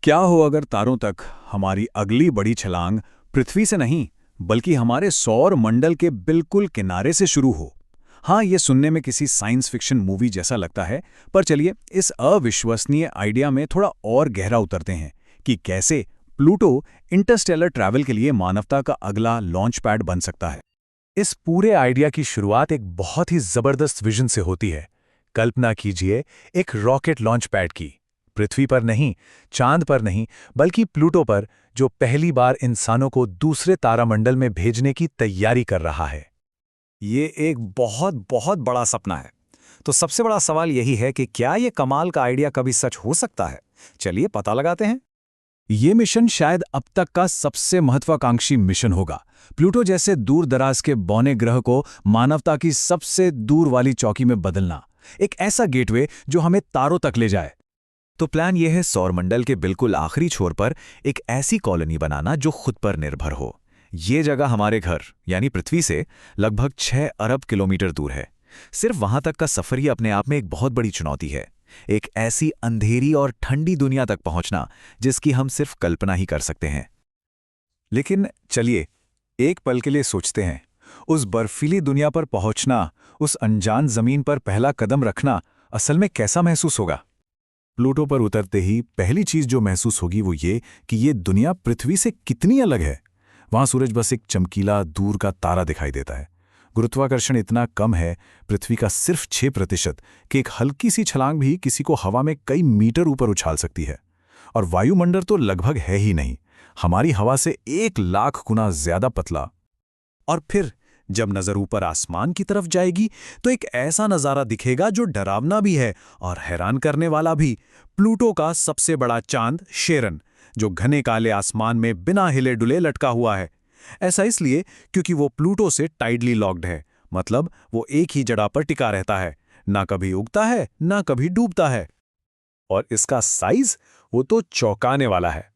क्या हो अगर तारों तक हमारी अगली बड़ी छलांग पृथ्वी से नहीं बल्कि हमारे सौर मंडल के बिल्कुल किनारे से शुरू हो। हाँ, ये सुनने में किसी साइंस फिक्शन मूवी जैसा लगता है, पर चलिए इस अविश्वसनीय आइडिया में थोड़ा और गहरा उतरते हैं कि कैसे प्लूटो इंटरस्टेलर ट्रैवल के लिए मानवता का अगला लॉन्च पैड बन सकता है। इस पूरे आइडिया की शुरुआत एक बहुत ही जबरदस्त विजन से होती है। कल्पना कीजिए एक रॉकेट लॉन्च पैड की, पृथ्वी पर नहीं, चांद पर नहीं, बल्कि प्लूटो पर, जो पहली बार इंसानों को दूसरे तारामंडल में भेजने की तैयारी कर रहा है। ये एक बहुत बहुत बड़ा सपना है। तो सबसे बड़ा सवाल यही है कि क्या ये कमाल का आइडिया कभी सच हो सकता है? चलिए पता लगाते हैं। ये मिशन शायद अब तक का सबसे महत्वाकांक्षी मिशन होगा। प्लूटो जैसे दूर दराज के बौने ग्रह को मानवता की सबसे दूर वाली चौकी में बदलना, एक ऐसा गेटवे जो हमें तारों तक ले जाए। तो प्लान यह है सौरमंडल के बिल्कुल आखिरी छोर पर एक ऐसी कॉलोनी बनाना जो खुद पर निर्भर हो। ये जगह हमारे घर यानी पृथ्वी से लगभग 6 अरब किलोमीटर दूर है। सिर्फ वहां तक का सफर ही अपने आप में एक बहुत बड़ी चुनौती है। एक ऐसी अंधेरी और ठंडी दुनिया तक पहुंचना जिसकी हम सिर्फ कल्पना ही कर सकते हैं। लेकिन चलिए एक पल के लिए सोचते हैं, उस बर्फीली दुनिया पर पहुंचना, उस अनजान जमीन पर पहला कदम रखना असल में कैसा महसूस होगा? प्लूटो पर उतरते ही पहली चीज जो महसूस होगी वो ये कि ये दुनिया पृथ्वी से कितनी अलग है। वहां सूरज बस एक चमकीला दूर का तारा दिखाई देता है। गुरुत्वाकर्षण इतना कम है, पृथ्वी का सिर्फ 6%, कि एक हल्की सी छलांग भी किसी को हवा में कई मीटर ऊपर उछाल सकती है। और वायुमंडल तो लगभग है ही नहीं, हमारी हवा से 1 लाख गुना ज्यादा पतला। और फिर जब नजर ऊपर आसमान की तरफ जाएगी तो एक ऐसा नजारा दिखेगा जो डरावना भी है और हैरान करने वाला भी। प्लूटो का सबसे बड़ा चांद शेरन, जो घने काले आसमान में बिना हिले डुले लटका हुआ है। ऐसा इसलिए क्योंकि वो प्लूटो से टाइडली लॉक्ड है, मतलब वो एक ही जगह पर टिका रहता है, ना कभी उगता है ना कभी डूबता है। और इसका साइज वो तो चौंकाने वाला है।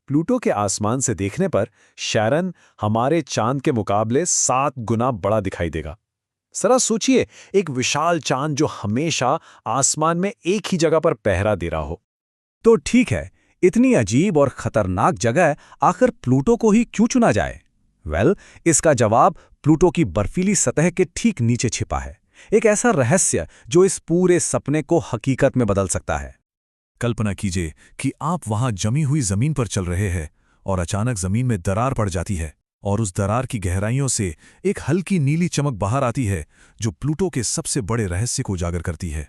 प्लूटो के आसमान से देखने पर शैरन हमारे चांद के मुकाबले 7 गुना बड़ा दिखाई देगा। जरा सोचिए, एक विशाल चांद जो हमेशा आसमान में एक ही जगह पर पहरा दे रहा हो। तो ठीक है, इतनी अजीब और खतरनाक जगह आखिर प्लूटो को ही क्यों चुना जाए? इसका जवाब प्लूटो की बर्फीली सतह के ठीक नीचे छिपा है। एक ऐसा रहस्य जो इस पूरे सपने को हकीकत में बदल सकता है। कल्पना कीजिए कि आप वहां जमी हुई जमीन पर चल रहे हैं और अचानक जमीन में दरार पड़ जाती है और उस दरार की गहराइयों से एक हल्की नीली चमक बाहर आती है जो प्लूटो के सबसे बड़े रहस्य को उजागर करती है।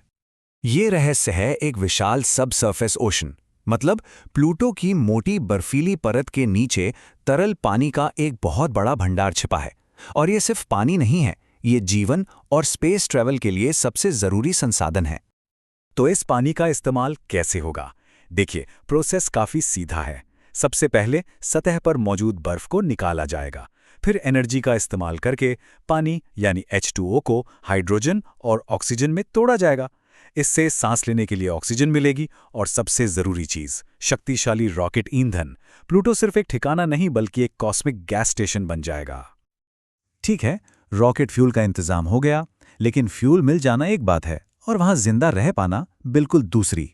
ये रहस्य है एक विशाल सब सरफेस ओशन, मतलब प्लूटो की मोटी बर्फीली परत के नीचे तरल पानी का एक बहुत बड़ा भंडार छिपा है। और ये सिर्फ पानी नहीं है, ये जीवन और स्पेस ट्रैवल के लिए सबसे जरूरी संसाधन है। तो इस पानी का इस्तेमाल कैसे होगा? देखिए, प्रोसेस काफी सीधा है। सबसे पहले सतह पर मौजूद बर्फ को निकाला जाएगा, फिर एनर्जी का इस्तेमाल करके पानी यानी H2O को हाइड्रोजन और ऑक्सीजन में तोड़ा जाएगा। इससे सांस लेने के लिए ऑक्सीजन मिलेगी और सबसे जरूरी चीज, शक्तिशाली रॉकेट ईंधन। प्लूटो सिर्फ एक ठिकाना नहीं बल्कि एक कॉस्मिक गैस स्टेशन बन जाएगा। ठीक है, रॉकेट फ्यूल का इंतजाम हो गया, लेकिन फ्यूल मिल जाना एक बात है और वहां जिंदा रह पाना बिल्कुल दूसरी।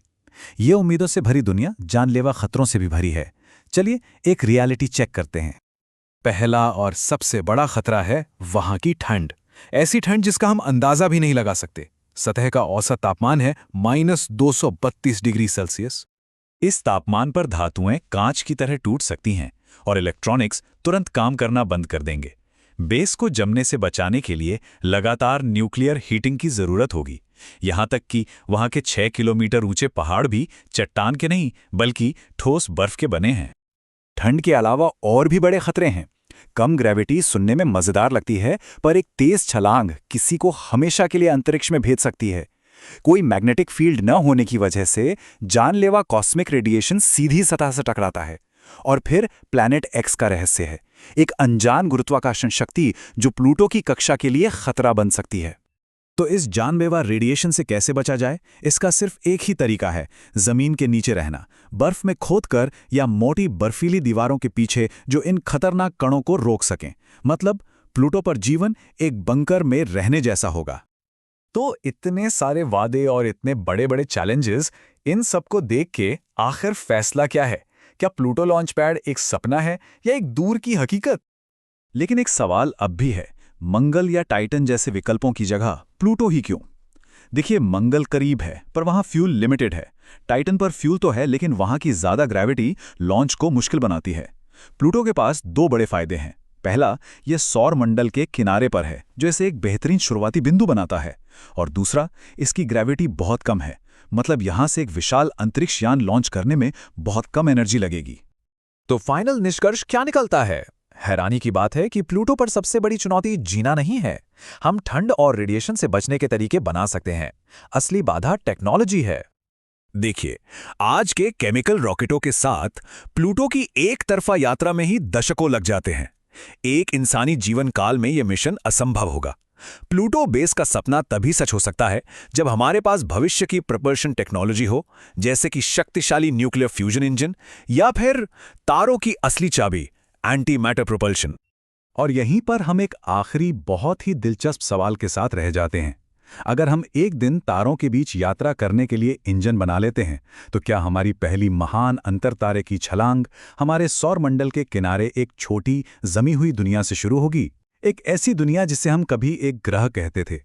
ये उम्मीदों से भरी दुनिया जानलेवा खतरों से भी भरी है। चलिए एक रियलिटी चेक करते हैं। पहला और सबसे बड़ा खतरा है वहां की ठंड। ऐसी ठंड जिसका हम अंदाजा भी नहीं लगा सकते। सतह का औसत तापमान है -232 डिग्री सेल्सियस। इस तापमान पर धातुएं कांच की तरह टूट सकती हैं और इलेक्ट्रॉनिक्स तुरंत काम करना बंद कर देंगे। बेस को जमने से बचाने के लिए लगातार न्यूक्लियर हीटिंग की जरूरत होगी। यहां तक कि वहां के 6 किलोमीटर ऊंचे पहाड़ भी चट्टान के नहीं बल्कि ठोस बर्फ के बने हैं। ठंड के अलावा और भी बड़े खतरे हैं। कम ग्रेविटी सुनने में मजेदार लगती है, पर एक तेज छलांग किसी को हमेशा के लिए अंतरिक्ष में भेज सकती है। कोई मैग्नेटिक फील्ड न होने की वजह से जानलेवा कॉस्मिक रेडिएशन सीधी सतह से टकराता है। और फिर प्लैनेट एक्स का रहस्य है, एक अनजान गुरुत्वाकर्षण शक्ति जो प्लूटो की कक्षा के लिए खतरा बन सकती है। तो इस जानलेवा रेडिएशन से कैसे बचा जाए? इसका सिर्फ एक ही तरीका है, जमीन के नीचे रहना, बर्फ में खोदकर या मोटी बर्फीली दीवारों के पीछे जो इन खतरनाक कणों को रोक सकें। मतलब प्लूटो पर जीवन एक बंकर में रहने जैसा होगा। तो इतने सारे वादे और इतने बड़े बड़े चैलेंजेस, इन सबको देख के आखिर फैसला क्या है? क्या प्लूटो लॉन्च पैड एक सपना है या एक दूर की हकीकत? लेकिन एक सवाल अब भी है, मंगल या टाइटन जैसे विकल्पों की जगह प्लूटो ही क्यों? देखिए, मंगल करीब है पर वहां फ्यूल लिमिटेड है। टाइटन पर फ्यूल तो है लेकिन वहां की ज्यादा ग्रेविटी लॉन्च को मुश्किल बनाती है। प्लूटो के पास दो बड़े फायदे हैं। पहला, यह सौर मंडल के किनारे पर है जो इसे एक बेहतरीन शुरुआती बिंदु बनाता है। और दूसरा, इसकी ग्रेविटी बहुत कम है, मतलब यहां से एक विशाल अंतरिक्ष यान लॉन्च करने में बहुत कम एनर्जी लगेगी। तो फाइनल निष्कर्ष क्या निकलता है? हैरानी की बात है कि प्लूटो पर सबसे बड़ी चुनौती जीना नहीं है। हम ठंड और रेडिएशन से बचने के तरीके बना सकते हैं। असली बाधा टेक्नोलॉजी है। देखिए, आज के केमिकल रॉकेटों के साथ प्लूटो की एक तरफा यात्रा में ही दशकों लग जाते हैं। एक इंसानी जीवन काल में यह मिशन असंभव होगा। प्लूटो बेस का सपना तभी सच हो सकता है जब हमारे पास भविष्य की प्रपल्शन टेक्नोलॉजी हो, जैसे कि शक्तिशाली न्यूक्लियर फ्यूजन इंजन या फिर तारों की असली चाबी, एंटी मैटर प्रोपल्शन। और यहीं पर हम एक आखिरी बहुत ही दिलचस्प सवाल के साथ रह जाते हैं। अगर हम एक दिन तारों के बीच यात्रा करने के लिए इंजन बना लेते हैं, तो क्या हमारी पहली महान अंतरतारे की छलांग हमारे सौरमंडल के किनारे एक छोटी जमी हुई दुनिया से शुरू होगी? एक ऐसी दुनिया जिसे हम कभी एक ग्रह कहते थे,